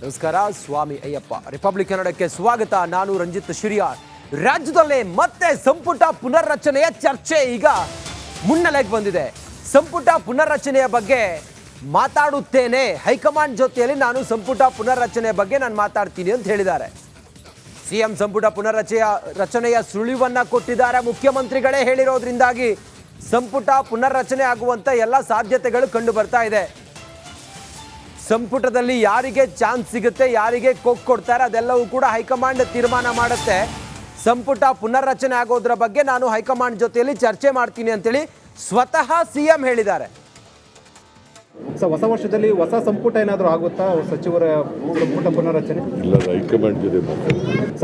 ನಮಸ್ಕಾರ. ಸ್ವಾಮಿ ಅಯ್ಯಪ್ಪ ರಿಪಬ್ಲಿಕ್ ಕನ್ನಡಕ್ಕೆ ಸ್ವಾಗತ. ನಾನು ರಂಜಿತ್ ಶಿರಿಯಾರ್. ರಾಜ್ಯದಲ್ಲೇ ಮತ್ತೆ ಸಂಪುಟ ಪುನರ್ರಚನೆಯ ಚರ್ಚೆ ಈಗ ಮುನ್ನೆಲೆಗೆ ಬಂದಿದೆ. ಸಂಪುಟ ಪುನರ್ರಚನೆಯ ಬಗ್ಗೆ ಮಾತಾಡುತ್ತೇನೆ, ಹೈಕಮಾಂಡ್ ಜೊತೆಯಲ್ಲಿ ನಾನು ಸಂಪುಟ ಪುನರ್ರಚನೆಯ ಬಗ್ಗೆ ನಾನು ಮಾತಾಡ್ತೀನಿ ಅಂತ ಹೇಳಿದ್ದಾರೆ. ಸಿಎಂ ಸಂಪುಟ ರಚನೆಯ ಸುಳಿವನ್ನ ಕೊಟ್ಟಿದ್ದಾರೆ. ಮುಖ್ಯಮಂತ್ರಿಗಳೇ ಹೇಳಿರೋದ್ರಿಂದಾಗಿ ಸಂಪುಟ ಪುನರ್ರಚನೆ ಆಗುವಂತ ಎಲ್ಲ ಸಾಧ್ಯತೆಗಳು ಕಂಡು ಬರ್ತಾ ಇದೆ. ಸಂಪುಟದಲ್ಲಿ ಯಾರಿಗೆ ಚಾನ್ಸ್ ಸಿಗುತ್ತೆ, ಯಾರಿಗೆ ಕೊಡ್ತಾರೆ, ಅದೆಲ್ಲವೂ ಕೂಡ ಹೈಕಮಾಂಡ್ ತೀರ್ಮಾನ ಮಾಡುತ್ತೆ. ಸಂಪುಟ ಪುನರ್ರಚನೆ ಆಗೋದ್ರ ಬಗ್ಗೆ ನಾನು ಹೈಕಮಾಂಡ್ ಜೊತೆಯಲ್ಲಿ ಚರ್ಚೆ ಮಾಡ್ತೀನಿ ಅಂತೇಳಿ ಸ್ವತಃ ಸಿಎಂ ಹೇಳಿದ್ದಾರೆ. ಹೊಸ ವರ್ಷದಲ್ಲಿ ಹೊಸ ಸಂಪುಟ ಏನಾದರೂ ಆಗುತ್ತಾ? ಸಚಿವರ ಸಂಪುಟ ಪುನರ್ರಚನೆ ಇಲ್ಲ, ಹೈಕಮಾಂಡ್ ಜೊತೆ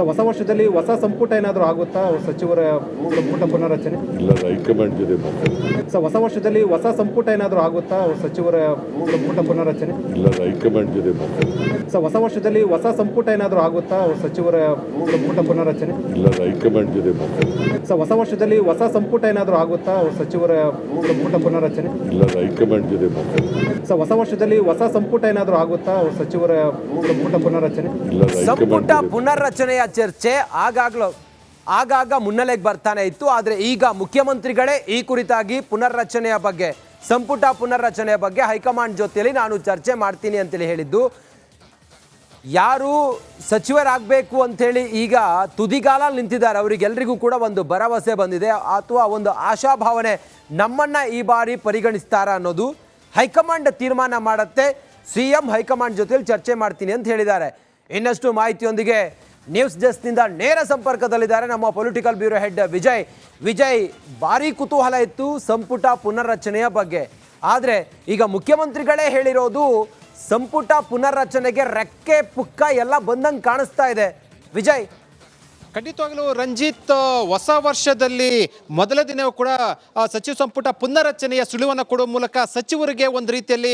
ಹೊಸ ವರ್ಷದಲ್ಲಿ ಹೊಸ ಸಂಪುಟ ಏನಾದರೂ ಆಗುತ್ತಾ? ಸಚಿವರ ಸಂಪುಟ ಪುನರ್ರಚನೆ ಇಲ್ಲ, ಹೈಕಮಾಂಡ್ ಜೊತೆ ಹೊಸ ವರ್ಷದಲ್ಲಿ ಹೊಸ ಸಂಪುಟ ಏನಾದರೂ ಆಗುತ್ತಾ? ಸಚಿವರ ಸಂಪುಟ ಪುನರ್ರಚನೆ ಇಲ್ಲ, ಹೈಕಮಾಂಡ್ ಜೊತೆ ಹೊಸ ವರ್ಷದಲ್ಲಿ ಹೊಸ ಸಂಪುಟ ಏನಾದರೂ ಆಗುತ್ತಾ? ಸಚಿವರ ಸಂಪುಟ ಪುನರ್ರಚನೆ ಇಲ್ಲ, ಹೈಕಮಾಂಡ್ ಜೊತೆ ಹೊಸ ವರ್ಷದಲ್ಲಿ ಹೊಸ ಸಂಪುಟ ಏನಾದರೂ ಆಗುತ್ತಾ? ಸಚಿವರ ಸಂಪುಟ ಪುನರ್ರಚನೆ ಇಲ್ಲ, ಹೈಕಮಾಂಡ್ ಜೊತೆ ಹೊಸ ವರ್ಷದಲ್ಲಿ ಹೊಸ ಸಂಪುಟ ಏನಾದರೂ ಆಗುತ್ತಾ? ಸಚಿವರ ಸಂಪುಟ ಪುನರ್ರಚನೆ ಇಲ್ಲ, ಸಂಪುಟ ಪುನರ್ರಚನೆಯ ಚರ್ಚೆ ಆಗಾಗ ಮುನ್ನೆಲೆಗೆ ಬರ್ತಾನೆ ಇತ್ತು. ಆದರೆ ಈಗ ಮುಖ್ಯಮಂತ್ರಿಗಳೇ ಈ ಕುರಿತಾಗಿ ಪುನರ್ರಚನೆಯ ಬಗ್ಗೆ, ಸಂಪುಟ ಪುನರ್ರಚನೆಯ ಬಗ್ಗೆ ಹೈಕಮಾಂಡ್ ಜೊತೆಯಲ್ಲಿ ನಾನು ಚರ್ಚೆ ಮಾಡ್ತೀನಿ ಅಂತೇಳಿ ಹೇಳಿದ್ದು. ಯಾರು ಸಚಿವರಾಗಬೇಕು ಅಂಥೇಳಿ ಈಗ ತುದಿಗಾಲ ನಿಂತಿದ್ದಾರೆ, ಅವರಿಗೆಲ್ಲರಿಗೂ ಕೂಡ ಒಂದು ಭರವಸೆ ಬಂದಿದೆ ಅಥವಾ ಒಂದು ಆಶಾಭಾವನೆ, ನಮ್ಮನ್ನು ಈ ಬಾರಿ ಪರಿಗಣಿಸ್ತಾರ ಅನ್ನೋದು ಹೈಕಮಾಂಡ್ ತೀರ್ಮಾನ ಮಾಡುತ್ತೆ. ಸಿಎಂ ಹೈಕಮಾಂಡ್ ಜೊತೆಲಿ ಚರ್ಚೆ ಮಾಡ್ತೀನಿ ಅಂತ ಹೇಳಿದ್ದಾರೆ. ಇನ್ನಷ್ಟು ಮಾಹಿತಿಯೊಂದಿಗೆ ನ್ಯೂಸ್ ಡೆಸ್ಕ್ನಿಂದ ನೇರ ಸಂಪರ್ಕದಲ್ಲಿದ್ದಾರೆ ನಮ್ಮ ಪೊಲಿಟಿಕಲ್ ಬ್ಯೂರೋ ಹೆಡ್ ವಿಜಯ್. ಭಾರಿ ಕುತೂಹಲ ಇತ್ತು ಸಂಪುಟ ಪುನರ್ರಚನೆಯ ಬಗ್ಗೆ. ಆದರೆ ಈಗ ಮುಖ್ಯಮಂತ್ರಿಗಳೇ ಹೇಳಿರೋದು ಸಂಪುಟ ಪುನರ್ರಚನೆಗೆ ರೆಕ್ಕೆ ಪುಕ್ಕ ಎಲ್ಲ ಬಂದಂಗೆ ಕಾಣಿಸ್ತಾ ಇದೆ. ವಿಜಯ್, ಖಂಡಿತವಾಗಲೂ ರಂಜಿತ್, ಹೊಸ ವರ್ಷದಲ್ಲಿ ಮೊದಲ ದಿನವೂ ಕೂಡ ಸಚಿವ ಸಂಪುಟ ಪುನರ್ರಚನೆಯ ಸುಳಿವನ್ನು ಕೊಡುವ ಮೂಲಕ ಸಚಿವರಿಗೆ ಒಂದು ರೀತಿಯಲ್ಲಿ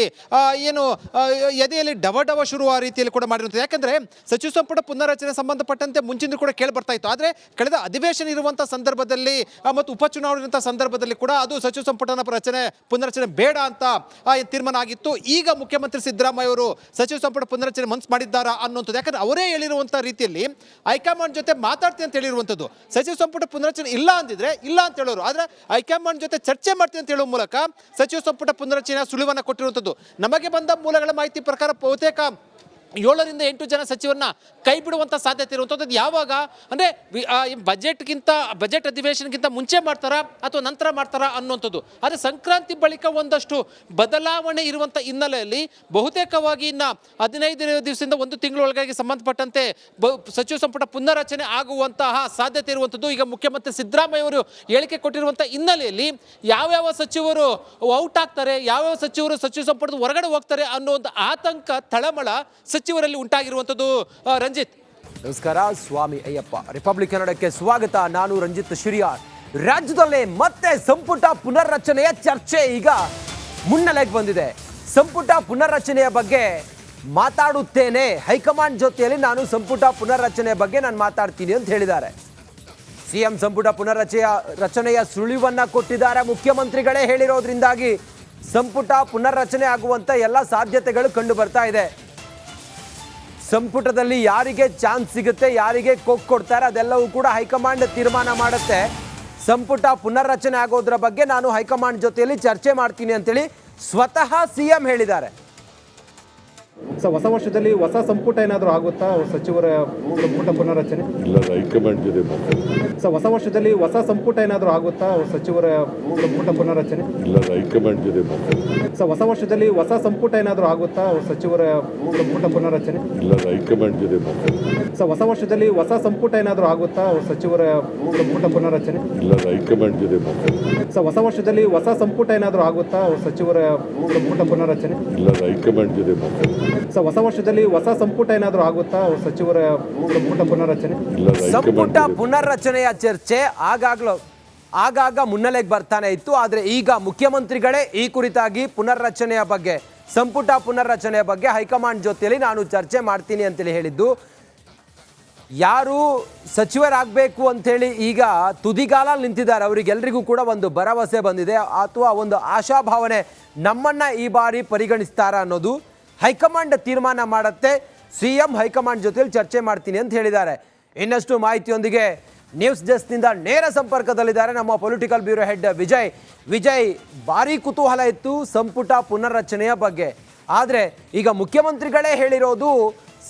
ಎದೆಯಲ್ಲಿ ಡವ ಶುರುವ ರೀತಿಯಲ್ಲಿ ಕೂಡ ಮಾಡಿರುತ್ತದೆ. ಯಾಕಂದರೆ ಸಚಿವ ಸಂಪುಟ ಪುನರ್ರಚನೆ ಸಂಬಂಧಪಟ್ಟಂತೆ ಮುಂಚಿನ ಕೂಡ ಕೇಳಿ ಬರ್ತಾ ಇತ್ತು. ಆದರೆ ಕಳೆದ ಅಧಿವೇಶನ ಇರುವಂಥ ಸಂದರ್ಭದಲ್ಲಿ ಮತ್ತು ಉಪಚುನಾವಣೆ ಇರುವಂಥ ಸಂದರ್ಭದಲ್ಲಿ ಕೂಡ ಅದು ಸಚಿವ ಸಂಪುಟನ ಪುನರ್ರಚನೆ ಬೇಡ ಅಂತ ತೀರ್ಮಾನ ಆಗಿತ್ತು. ಈಗ ಮುಖ್ಯಮಂತ್ರಿ ಸಿದ್ದರಾಮಯ್ಯ ಅವರು ಸಚಿವ ಸಂಪುಟ ಪುನರ್ರಚನೆ ಮನಸ್ಸು ಮಾಡಿದ್ದಾರಾ ಅನ್ನುವಂಥದ್ದು. ಯಾಕಂದರೆ ಅವರೇ ಹೇಳಿರುವಂಥ ರೀತಿಯಲ್ಲಿ ಹೈಕಮಾಂಡ್ ಜೊತೆ ಮಾತಾಡ್ತೀನಿ ಅಂತ ಹೇಳಿರುವಂಥದ್ದು. ಸಚಿವ ಸಂಪುಟ ಪುನರ್ರಚನೆ ಇಲ್ಲ ಅಂದಿದ್ರೆ ಇಲ್ಲ ಅಂತ ಹೇಳೋರು, ಆದರೆ ಹೈಕಮಾಂಡ್ ಜೊತೆ ಚರ್ಚೆ ಮಾಡ್ತೀನಿ ಅಂತ ಹೇಳುವ ಮೂಲಕ ಸಚಿವ ಸಂಪುಟ ಪುನರ್ರಚನೆಯ ಸುಳಿವನ್ನು ಕೊಟ್ಟಿರುವಂಥದ್ದು. ನಮಗೆ ಬಂದ ಮೂಲಗಳ ಮಾಹಿತಿ ಪ್ರಕಾರ ಬಹುತೇಕ 7 ರಿಂದ 8 ಜನ ಸಚಿವರನ್ನ ಕೈ ಬಿಡುವಂಥ ಸಾಧ್ಯತೆ ಇರುವಂಥದ್ದು. ಯಾವಾಗ ಅಂದರೆ ಬಜೆಟ್ ಅಧಿವೇಶನಕ್ಕಿಂತ ಮುಂಚೆ ಮಾಡ್ತಾರಾ ಅಥವಾ ನಂತರ ಮಾಡ್ತಾರಾ ಅನ್ನುವಂಥದ್ದು. ಆದರೆ ಸಂಕ್ರಾಂತಿ ಬಳಿಕ ಒಂದಷ್ಟು ಬದಲಾವಣೆ ಇರುವಂಥ ಹಿನ್ನೆಲೆಯಲ್ಲಿ ಬಹುತೇಕವಾಗಿ ಇನ್ನು 15 ದಿವಸದಿಂದ 1 ತಿಂಗಳೊಳಗಾಗಿ ಸಂಬಂಧಪಟ್ಟಂತೆ ಸಚಿವ ಸಂಪುಟ ಪುನರ್ರಚನೆ ಆಗುವಂತಹ ಸಾಧ್ಯತೆ ಇರುವಂಥದ್ದು. ಈಗ ಮುಖ್ಯಮಂತ್ರಿ ಸಿದ್ದರಾಮಯ್ಯ ಅವರು ಹೇಳಿಕೆ ಕೊಟ್ಟಿರುವಂಥ ಹಿನ್ನೆಲೆಯಲ್ಲಿ ಯಾವ್ಯಾವ ಸಚಿವರು ಔಟ್ ಆಗ್ತಾರೆ, ಯಾವ್ಯಾವ ಸಚಿವರು ಸಚಿವ ಸಂಪುಟದ ಹೊರಗಡೆ ಹೋಗ್ತಾರೆ ಅನ್ನೋ ಒಂದು ಆತಂಕ, ತಳಮಳ ಸಚಿವರಲ್ಲಿ ಉಂಟಾಗಿರುವಂಥದ್ದು. ರಂಜಿತ್, ನಮಸ್ಕಾರ. ಸ್ವಾಮಿ ಅಯ್ಯಪ್ಪ ರಿಪಬ್ಲಿಕ್ ಕನ್ನಡಕ್ಕೆ ಸ್ವಾಗತ. ನಾನು ರಂಜಿತ್ ಶಿರಿಯಾರ್. ರಾಜ್ಯದಲ್ಲೇ ಮತ್ತೆ ಸಂಪುಟ ಪುನರ್ರಚನೆಯ ಚರ್ಚೆ ಈಗ ಮುನ್ನೆಲೆಗೆ ಬಂದಿದೆ. ಸಂಪುಟ ಪುನರ್ರಚನೆಯ ಬಗ್ಗೆ ಮಾತಾಡುತ್ತೇನೆ, ಹೈಕಮಾಂಡ್ ಜೊತೆಯಲ್ಲಿ ನಾನು ಸಂಪುಟ ಪುನರ್ರಚನೆಯ ಬಗ್ಗೆ ನಾನು ಮಾತಾಡ್ತೀನಿ ಅಂತ ಹೇಳಿದ್ದಾರೆ. ಸಿಎಂ ಸಂಪುಟ ರಚನೆಯ ಸುಳಿವನ್ನ ಕೊಟ್ಟಿದ್ದಾರೆ. ಮುಖ್ಯಮಂತ್ರಿಗಳೇ ಹೇಳಿರೋದ್ರಿಂದಾಗಿ ಸಂಪುಟ ಪುನರ್ರಚನೆ ಆಗುವಂತ ಎಲ್ಲ ಸಾಧ್ಯತೆಗಳು ಕಂಡು ಬರ್ತಾ ಇದೆ. ಸಂಪುಟದಲ್ಲಿ ಯಾರಿಗೆ ಚಾನ್ಸ್ ಸಿಗುತ್ತೆ, ಯಾರಿಗೆ ಕೊಡ್ತಾರೆ, ಅದೆಲ್ಲವೂ ಕೂಡ ಹೈಕಮಾಂಡ್ ತೀರ್ಮಾನ ಮಾಡುತ್ತೆ. ಸಂಪುಟ ಪುನರ್ರಚನೆ ಆಗೋದ್ರ ಬಗ್ಗೆ ನಾನು ಹೈಕಮಾಂಡ್ ಜೊತೆಯಲ್ಲಿ ಚರ್ಚೆ ಮಾಡ್ತೀನಿ ಅಂತೇಳಿ ಸ್ವತಃ ಸಿಎಂ ಹೇಳಿದ್ದಾರೆ. ಹೊಸ ವರ್ಷದಲ್ಲಿ ಹೊಸ ಸಂಪುಟ ಏನಾದರೂ ಆಗುತ್ತಾ? ಸಚಿವರ ಸಂಪುಟ ಪುನರ್ರಚನೆ ಇಲ್ಲ, ಹೈಕಮಾಂಡ್ ಜೊತೆ ಹೊಸ ವರ್ಷದಲ್ಲಿ ಹೊಸ ಸಂಪುಟ ಏನಾದರೂ ಆಗುತ್ತಾ? ಸಚಿವರ ಸಂಪುಟ ಪುನರ್ರಚನೆ ಇಲ್ಲ, ಹೈಕಮಾಂಡ್ ಜೊತೆ ಹೊಸ ವರ್ಷದಲ್ಲಿ ಹೊಸ ಸಂಪುಟ ಏನಾದರೂ ಆಗುತ್ತಾ? ಸಚಿವರ ಸಂಪುಟ ಪುನರ್ರಚನೆ ಇಲ್ಲ, ಹೈಕಮಾಂಡ್ ಜೊತೆ ಹೊಸ ವರ್ಷದಲ್ಲಿ ಹೊಸ ಸಂಪುಟ ಏನಾದರೂ ಆಗುತ್ತಾ? ಸಚಿವರ ಸಂಪುಟ ಪುನರ್ರಚನೆ ಇಲ್ಲ, ಹೈಕಮಾಂಡ್ ಜೊತೆ ಹೊಸ ವರ್ಷದಲ್ಲಿ ಹೊಸ ಸಂಪುಟ ಏನಾದರೂ ಆಗುತ್ತಾ? ಸಚಿವರ ಸಂಪುಟ ಪುನರ್ರಚನೆ ಇಲ್ಲ, ಹೈಕಮಾಂಡ್ ಜೊತೆ ಹೊಸ ವರ್ಷದಲ್ಲಿ ಹೊಸ ಸಂಪುಟ ಏನಾದರೂ ಆಗುತ್ತಾ? ಸಚಿವರ ಸಂಪುಟ ಪುನರ್ರಚನೆ ಇಲ್ಲ, ಸಂಪುಟ ಪುನರ್ರಚನೆಯ ಚರ್ಚೆ ಆಗಾಗ ಮುನ್ನೆಲೆಗೆ ಬರ್ತಾನೆ ಇತ್ತು. ಆದರೆ ಈಗ ಮುಖ್ಯಮಂತ್ರಿಗಳೇ ಈ ಕುರಿತಾಗಿ ಪುನರ್ರಚನೆಯ ಬಗ್ಗೆ, ಸಂಪುಟ ಪುನರ್ರಚನೆಯ ಬಗ್ಗೆ ಹೈಕಮಾಂಡ್ ಜೊತೆಯಲ್ಲಿ ನಾನು ಚರ್ಚೆ ಮಾಡ್ತೀನಿ ಅಂತೇಳಿ ಹೇಳಿದ್ದು. ಯಾರು ಸಚಿವರಾಗಬೇಕು ಅಂಥೇಳಿ ಈಗ ತುದಿಗಾಲ ನಿಂತಿದ್ದಾರೆ, ಅವರಿಗೆಲ್ಲರಿಗೂ ಕೂಡ ಒಂದು ಭರವಸೆ ಬಂದಿದೆ ಅಥವಾ ಒಂದು ಆಶಾಭಾವನೆ, ನಮ್ಮನ್ನು ಈ ಬಾರಿ ಪರಿಗಣಿಸ್ತಾರ ಅನ್ನೋದು ಹೈಕಮಾಂಡ್ ತೀರ್ಮಾನ ಮಾಡುತ್ತೆ. ಸಿಎಂ ಹೈಕಮಾಂಡ್ ಜೊತೆಲಿ ಚರ್ಚೆ ಮಾಡ್ತೀನಿ ಅಂತ ಹೇಳಿದ್ದಾರೆ. ಇನ್ನಷ್ಟು ಮಾಹಿತಿಯೊಂದಿಗೆ ನ್ಯೂಸ್ ಡೆಸ್ಕ್ನಿಂದ ನೇರ ಸಂಪರ್ಕದಲ್ಲಿದ್ದಾರೆ ನಮ್ಮ ಪೊಲಿಟಿಕಲ್ ಬ್ಯೂರೋ ಹೆಡ್ ವಿಜಯ್. ಭಾರಿ ಕುತೂಹಲ ಇತ್ತು ಸಂಪುಟ ಪುನರ್ರಚನೆಯ ಬಗ್ಗೆ. ಆದರೆ ಈಗ ಮುಖ್ಯಮಂತ್ರಿಗಳೇ ಹೇಳಿರೋದು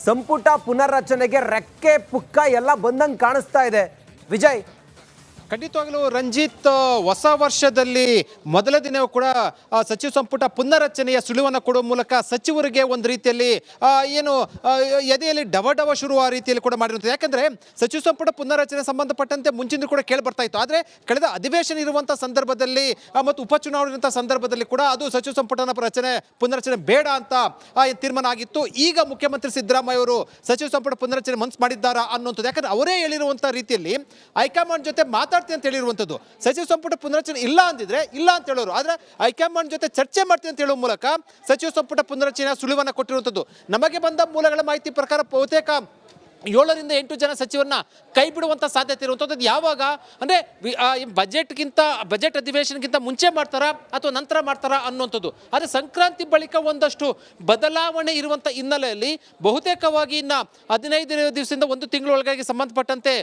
ಸಂಪುಟ ಪುನರ್ರಚನೆಗೆ ರೆಕ್ಕೆ ಪುಕ್ಕ ಎಲ್ಲ ಬಂದಂಗೆ ಕಾಣಿಸ್ತಾ ಇದೆ. ವಿಜಯ್, ಖಂಡಿತವಾಗ್ಲೂ ರಂಜಿತ್, ಹೊಸ ವರ್ಷದಲ್ಲಿ ಮೊದಲ ದಿನವೂ ಕೂಡ ಸಚಿವ ಸಂಪುಟ ಪುನರ್ರಚನೆಯ ಸುಳಿವನ್ನು ಕೊಡುವ ಮೂಲಕ ಸಚಿವರಿಗೆ ಒಂದು ರೀತಿಯಲ್ಲಿ ಎದೆಯಲ್ಲಿ ಡವ ಶುರುವ ರೀತಿಯಲ್ಲಿ ಕೂಡ ಮಾಡಿರುತ್ತದೆ. ಯಾಕಂದ್ರೆ ಸಚಿವ ಸಂಪುಟ ಪುನರ್ರಚನೆ ಸಂಬಂಧಪಟ್ಟಂತೆ ಮುಂಚಿನ ಕೂಡ ಕೇಳಿ ಬರ್ತಾ ಇತ್ತು. ಆದರೆ ಕಳೆದ ಅಧಿವೇಶನ ಇರುವಂತಹ ಸಂದರ್ಭದಲ್ಲಿ ಮತ್ತು ಉಪಚುನಾವಣೆ ಇರುವಂತಹ ಸಂದರ್ಭದಲ್ಲಿ ಕೂಡ ಅದು ಸಚಿವ ಸಂಪುಟನ ಪುನರ್ರಚನೆ ಬೇಡ ಅಂತ ತೀರ್ಮಾನ ಆಗಿತ್ತು. ಈಗ ಮುಖ್ಯಮಂತ್ರಿ ಸಿದ್ದರಾಮಯ್ಯ ಅವರು ಸಚಿವ ಸಂಪುಟ ಪುನರ್ರಚನೆ ಮನಸ್ಸು ಮಾಡಿದ್ದಾರಾ ಅನ್ನುವಂಥದ್ದು. ಯಾಕಂದ್ರೆ ಅವರೇ ಹೇಳಿರುವಂತಹ ರೀತಿಯಲ್ಲಿ ಹೈಕಮಾಂಡ್ ಜೊತೆ ಮಾತಾಡ್ತೀನಿ ಅಂತ ಹೇಳಿರುವಂಥದ್ದು. ಸಚಿವ ಸಂಪುಟ ಪುನರ್ರಚನೆ ಇಲ್ಲ ಅಂದಿದ್ರೆ ಇಲ್ಲ ಅಂತ ಹೇಳೋರು, ಆದ್ರೆ ಹೈಕಮಾಂಡ್ ಜೊತೆ ಚರ್ಚೆ ಮಾಡ್ತೀನಿ ಅಂತ ಹೇಳುವ ಮೂಲಕ ಸಚಿವ ಸಂಪುಟ ಪುನರ್ರಚನೆಯ ಸುಳಿವನ್ನ ಕೊಟ್ಟಿರುವಂಥದ್ದು. ನಮಗೆ ಬಂದ ಮೂಲಗಳ ಮಾಹಿತಿ ಪ್ರಕಾರ ಬಹುತೇಕ 7 ರಿಂದ 8 ಜನ ಸಚಿವರನ್ನ ಕೈ ಬಿಡುವಂಥ ಸಾಧ್ಯತೆ ಇರುವಂಥದ್ದು. ಯಾವಾಗ ಅಂದರೆ ಬಜೆಟ್ ಅಧಿವೇಶನಕ್ಕಿಂತ ಮುಂಚೆ ಮಾಡ್ತಾರಾ ಅಥವಾ ನಂತರ ಮಾಡ್ತಾರಾ ಅನ್ನುವಂಥದ್ದು. ಆದರೆ ಸಂಕ್ರಾಂತಿ ಬಳಿಕ ಒಂದಷ್ಟು ಬದಲಾವಣೆ ಇರುವಂಥ ಹಿನ್ನೆಲೆಯಲ್ಲಿ ಬಹುತೇಕವಾಗಿ ಇನ್ನು 15 ದಿವಸದಿಂದ 1 ತಿಂಗಳೊಳಗಾಗಿ ಸಂಬಂಧಪಟ್ಟಂತೆ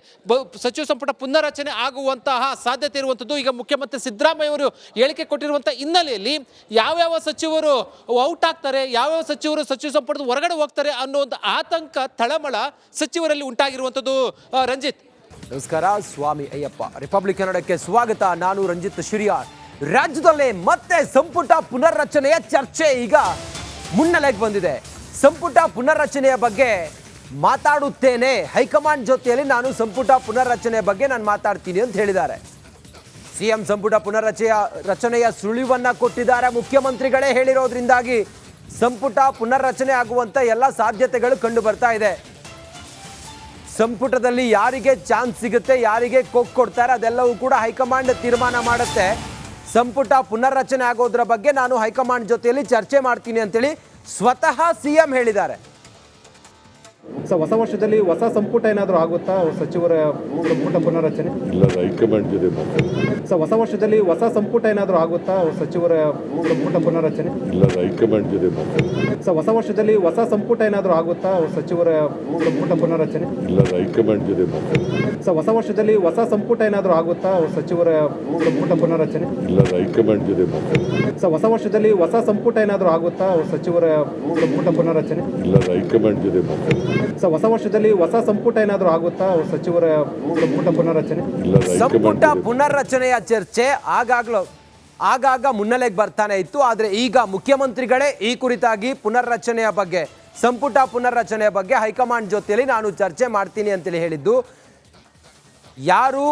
ಸಚಿವ ಸಂಪುಟ ಪುನರ್ರಚನೆ ಆಗುವಂತಹ ಸಾಧ್ಯತೆ ಇರುವಂಥದ್ದು. ಈಗ ಮುಖ್ಯಮಂತ್ರಿ ಸಿದ್ದರಾಮಯ್ಯ ಅವರು ಹೇಳಿಕೆ ಕೊಟ್ಟಿರುವಂಥ ಹಿನ್ನೆಲೆಯಲ್ಲಿ ಯಾವ್ಯಾವ ಸಚಿವರು ಔಟ್ ಆಗ್ತಾರೆ, ಯಾವ್ಯಾವ ಸಚಿವರು ಸಚಿವ ಸಂಪುಟದ ಹೊರಗಡೆ ಹೋಗ್ತಾರೆ ಅನ್ನೋ ಒಂದು ಆತಂಕ ತಳಮಳ ಸಚಿವರಲ್ಲಿ ಉಂಟಾಗಿರುವಂಥದ್ದು. ರಂಜಿತ್, ನಮಸ್ಕಾರ. ಸ್ವಾಮಿ ಅಯ್ಯಪ್ಪ ರಿಪಬ್ಲಿಕ್ ಕನ್ನಡಕ್ಕೆ ಸ್ವಾಗತ. ನಾನು ರಂಜಿತ್ ಶಿರಿಯಾರ್. ರಾಜ್ಯದಲ್ಲೇ ಮತ್ತೆ ಸಂಪುಟ ಪುನರ್ರಚನೆಯ ಚರ್ಚೆ ಈಗ ಮುನ್ನೆಲೆಗೆ ಬಂದಿದೆ. ಸಂಪುಟ ಪುನರ್ರಚನೆಯ ಬಗ್ಗೆ ಮಾತಾಡುತ್ತೇನೆ, ಹೈಕಮಾಂಡ್ ಜೊತೆಯಲ್ಲಿ ನಾನು ಸಂಪುಟ ಪುನರ್ರಚನೆಯ ಬಗ್ಗೆ ನಾನು ಮಾತಾಡ್ತೀನಿ ಅಂತ ಹೇಳಿದ್ದಾರೆ. ಸಿಎಂ ಸಂಪುಟ ರಚನೆಯ ಸುಳಿವನ್ನ ಕೊಟ್ಟಿದ್ದಾರೆ. ಮುಖ್ಯಮಂತ್ರಿಗಳೇ ಹೇಳಿರೋದ್ರಿಂದಾಗಿ ಸಂಪುಟ ಪುನರ್ರಚನೆ ಆಗುವಂತ ಎಲ್ಲ ಸಾಧ್ಯತೆಗಳು ಕಂಡು ಬರ್ತಾ ಇದೆ. ಸಂಪುಟದಲ್ಲಿ ಯಾರಿಗೆ ಚಾನ್ಸ್ ಸಿಗುತ್ತೆ, ಯಾರಿಗೆ ಕೊಡ್ತಾರೆ, ಅದೆಲ್ಲವೂ ಕೂಡ ಹೈಕಮಾಂಡ್ ತೀರ್ಮಾನ ಮಾಡುತ್ತೆ. ಸಂಪುಟ ಪುನರ್ರಚನೆ ಆಗೋದ್ರ ಬಗ್ಗೆ ನಾನು ಹೈಕಮಾಂಡ್ ಜೊತೆಯಲ್ಲಿ ಚರ್ಚೆ ಮಾಡ್ತೀನಿ ಅಂತೇಳಿ ಸ್ವತಃ ಸಿಎಂ ಹೇಳಿದ್ದಾರೆ. ಹೊಸ ವರ್ಷದಲ್ಲಿ ಹೊಸ ಸಂಪುಟ ಏನಾದರೂ ಆಗುತ್ತಾ ಸಚಿವರ ಸಂಪುಟ ಪುನರ್ರಚನೆ? ಇಲ್ಲ, ಹೈಕಮಾಂಡ್ ಜೊತೆ ಮಾತಾಡ್ತೀನಿ. ಹೊಸ ವರ್ಷದಲ್ಲಿ ಹೊಸ ಸಂಪುಟ ಏನಾದರೂ ಆಗುತ್ತಾ ಸಚಿವರ ಸಂಪುಟ ಪುನರ್ರಚನೆ? ಇಲ್ಲ, ಹೈಕಮಾಂಡ್ ಜೊತೆ ಮಾತಾಡ್ತೀನಿ. ಹೊಸ ವರ್ಷದಲ್ಲಿ ಹೊಸ ಸಂಪುಟ ಏನಾದರೂ ಆಗುತ್ತಾ ಸಚಿವರ ಸಂಪುಟ ಪುನರ್ರಚನೆ? ಇಲ್ಲ, ಹೈಕಮಾಂಡ್ ಜೊತೆ ಮಾತಾಡ್ತೀನಿ. ಹೊಸ ವರ್ಷದಲ್ಲಿ ಹೊಸ ಸಂಪುಟ ಏನಾದರೂ ಆಗುತ್ತಾ ಸಚಿವರ ಸಂಪುಟ ಪುನರ್ರಚನೆ? ಇಲ್ಲ, ಹೈಕಮಾಂಡ್ ಜೊತೆ ಮಾತಾಡ್ತೀನಿ. ಹೊಸ ವರ್ಷದಲ್ಲಿ ಹೊಸ ಸಂಪುಟ ಏನಾದರೂ ಆಗುತ್ತಾ ಸಚಿವರ ಸಂಪುಟ ಪುನರ್ರಚನೆ? ಇಲ್ಲ, ಹೈಕಮಾಂಡ್ ಜೊತೆ ಮಾತಾಡ್ತೀನಿ. ಹೊಸ ವರ್ಷದಲ್ಲಿ ಹೊಸ ಸಂಪುಟ ಏನಾದರೂ ಆಗುತ್ತಾ ಸಚಿವರ ಸಂಪುಟ ಪುನರ್ರಚನೆ? ಇಲ್ಲ, ಸಂಪುಟ ಪುನರ್ರಚನೆಯ ಚರ್ಚೆ ಆಗಾಗ ಮುನ್ನೆಲೆಗೆ ಬರ್ತಾನೆ ಇತ್ತು. ಆದರೆ ಈಗ ಮುಖ್ಯಮಂತ್ರಿಗಳೇ ಈ ಕುರಿತಾಗಿ ಸಂಪುಟ ಪುನರ್ರಚನೆಯ ಬಗ್ಗೆ ಹೈಕಮಾಂಡ್ ಜೊತೆಯಲ್ಲಿ ನಾನು ಚರ್ಚೆ ಮಾಡ್ತೀನಿ ಅಂತೇಳಿ ಹೇಳಿದ್ದು. ಯಾರು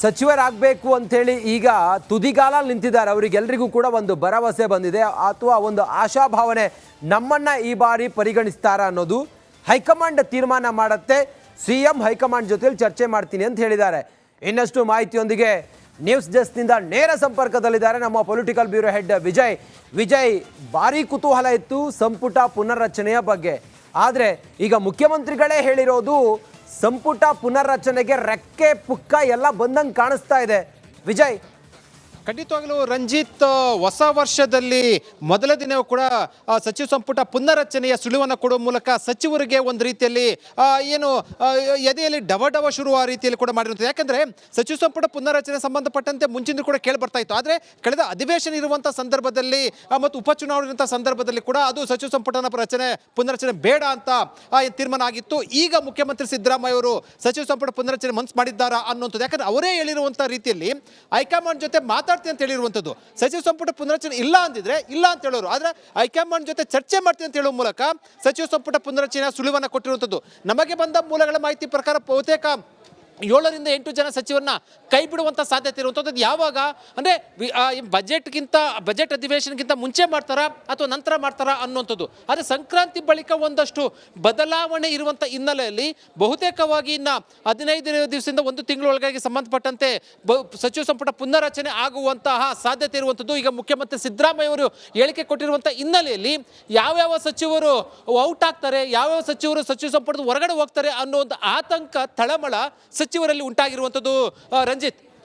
ಸಚಿವರಾಗಬೇಕು ಅಂಥೇಳಿ ಈಗ ತುದಿಗಾಲ ನಿಂತಿದ್ದಾರೆ, ಅವರಿಗೆಲ್ಲರಿಗೂ ಕೂಡ ಒಂದು ಭರವಸೆ ಬಂದಿದೆ ಅಥವಾ ಒಂದು ಆಶಾಭಾವನೆ, ನಮ್ಮನ್ನು ಈ ಬಾರಿ ಪರಿಗಣಿಸ್ತಾರ ಅನ್ನೋದು ಹೈಕಮಾಂಡ್ ತೀರ್ಮಾನ ಮಾಡುತ್ತೆ. ಸಿಎಂ ಹೈಕಮಾಂಡ್ ಜೊತೆಲಿ ಚರ್ಚೆ ಮಾಡ್ತೀನಿ ಅಂತ ಹೇಳಿದ್ದಾರೆ. ಇನ್ನಷ್ಟು ಮಾಹಿತಿಯೊಂದಿಗೆ ನ್ಯೂಸ್ ಡೆಸ್ಕ್ನಿಂದ ನೇರ ಸಂಪರ್ಕದಲ್ಲಿದ್ದಾರೆ ನಮ್ಮ ಪೊಲಿಟಿಕಲ್ ಬ್ಯೂರೋ ಹೆಡ್ ವಿಜಯ್. ಭಾರಿ ಕುತೂಹಲ ಇತ್ತು ಸಂಪುಟ ಪುನರ್ರಚನೆಯ ಬಗ್ಗೆ. ಆದರೆ ಈಗ ಮುಖ್ಯಮಂತ್ರಿಗಳೇ ಹೇಳಿರೋದು ಸಂಪುಟ ಪುನರ್ರಚನೆಗೆ ರೆಕ್ಕೆ ಪುಕ್ಕ ಎಲ್ಲ ಬಂದಂಗೆ ಕಾಣಿಸ್ತಾ ಇದೆ. ವಿಜಯ್, ಖಂಡಿತವಾಗ್ಲೂ ರಂಜಿತ್, ಹೊಸ ವರ್ಷದಲ್ಲಿ ಮೊದಲ ದಿನವೂ ಕೂಡ ಸಚಿವ ಸಂಪುಟ ಪುನರ್ರಚನೆಯ ಸುಳಿವನ್ನು ಕೊಡುವ ಮೂಲಕ ಸಚಿವರಿಗೆ ಒಂದು ರೀತಿಯಲ್ಲಿ ಎದೆಯಲ್ಲಿ ಡವ ಶುರುವ ರೀತಿಯಲ್ಲಿ ಕೂಡ ಮಾಡಿರುತ್ತದೆ. ಯಾಕಂದ್ರೆ ಸಚಿವ ಸಂಪುಟ ಪುನರ್ರಚನೆ ಸಂಬಂಧಪಟ್ಟಂತೆ ಮುಂಚಿನ ಕೂಡ ಕೇಳಿ ಬರ್ತಾ ಇತ್ತು. ಆದರೆ ಕಳೆದ ಅಧಿವೇಶನ ಇರುವಂತಹ ಸಂದರ್ಭದಲ್ಲಿ ಮತ್ತು ಉಪಚುನಾವಣೆ ಇರುವಂತಹ ಸಂದರ್ಭದಲ್ಲಿ ಕೂಡ ಅದು ಸಚಿವ ಸಂಪುಟನ ಪುನರ್ರಚನೆ ಬೇಡ ಅಂತ ತೀರ್ಮಾನ ಆಗಿತ್ತು. ಈಗ ಮುಖ್ಯಮಂತ್ರಿ ಸಿದ್ದರಾಮಯ್ಯ ಅವರು ಸಚಿವ ಸಂಪುಟ ಪುನರ್ರಚನೆ ಮನಸ್ಸು ಮಾಡಿದ್ದಾರಾ ಅನ್ನುವಂಥದ್ದು. ಯಾಕಂದ್ರೆ ಅವರೇ ಹೇಳಿರುವಂತಹ ರೀತಿಯಲ್ಲಿ ಹೈಕಮಾಂಡ್ ಜೊತೆ ಮಾತಾಡ್ತೀನಿ ಅಂತ ಹೇಳಿರುವಂಥದ್ದು. ಸಚಿವ ಸಂಪುಟ ಪುನರ್ರಚನೆ ಇಲ್ಲ ಅಂದಿದ್ರೆ ಇಲ್ಲ ಅಂತ ಹೇಳೋರು, ಆದ್ರೆ ಹೈಕಮಾಂಡ್ ಜೊತೆ ಚರ್ಚೆ ಮಾಡ್ತೀನಿ ಅಂತ ಹೇಳುವ ಮೂಲಕ ಸಚಿವ ಸಂಪುಟ ಪುನರ್ರಚನೆಯ ಸುಳಿವನ್ನ ಕೊಟ್ಟಿರುವಂಥದ್ದು. ನಮಗೆ ಬಂದ ಮೂಲಗಳ ಮಾಹಿತಿ ಪ್ರಕಾರ ಬಹುತೇಕ 7 ರಿಂದ 8 ಜನ ಸಚಿವರನ್ನ ಕೈ ಬಿಡುವಂಥ ಸಾಧ್ಯತೆ ಇರುವಂಥದ್ದು. ಯಾವಾಗ ಅಂದರೆ ಬಜೆಟ್ ಅಧಿವೇಶನಕ್ಕಿಂತ ಮುಂಚೆ ಮಾಡ್ತಾರಾ ಅಥವಾ ನಂತರ ಮಾಡ್ತಾರಾ ಅನ್ನುವಂಥದ್ದು. ಆದರೆ ಸಂಕ್ರಾಂತಿ ಬಳಿಕ ಒಂದಷ್ಟು ಬದಲಾವಣೆ ಇರುವಂಥ ಹಿನ್ನೆಲೆಯಲ್ಲಿ ಬಹುತೇಕವಾಗಿ ಇನ್ನು 15 ದಿವಸದಿಂದ 1 ತಿಂಗಳೊಳಗಾಗಿ ಸಂಬಂಧಪಟ್ಟಂತೆ ಸಚಿವ ಸಂಪುಟ ಪುನರ್ರಚನೆ ಆಗುವಂತಹ ಸಾಧ್ಯತೆ ಇರುವಂಥದ್ದು. ಈಗ ಮುಖ್ಯಮಂತ್ರಿ ಸಿದ್ದರಾಮಯ್ಯ ಅವರು ಹೇಳಿಕೆ ಕೊಟ್ಟಿರುವಂಥ ಹಿನ್ನೆಲೆಯಲ್ಲಿ ಯಾವ್ಯಾವ ಸಚಿವರು ಔಟ್ ಆಗ್ತಾರೆ, ಯಾವ್ಯಾವ ಸಚಿವರು ಸಚಿವ ಸಂಪುಟದ ಹೊರಗಡೆ ಹೋಗ್ತಾರೆ ಅನ್ನೋ ಒಂದು ಆತಂಕ ತಳಮಳ ಸಚಿವರಲ್ಲಿ ಉಂಟಾಗಿರುವಂಥದ್ದು. ರಂಜಿತ್,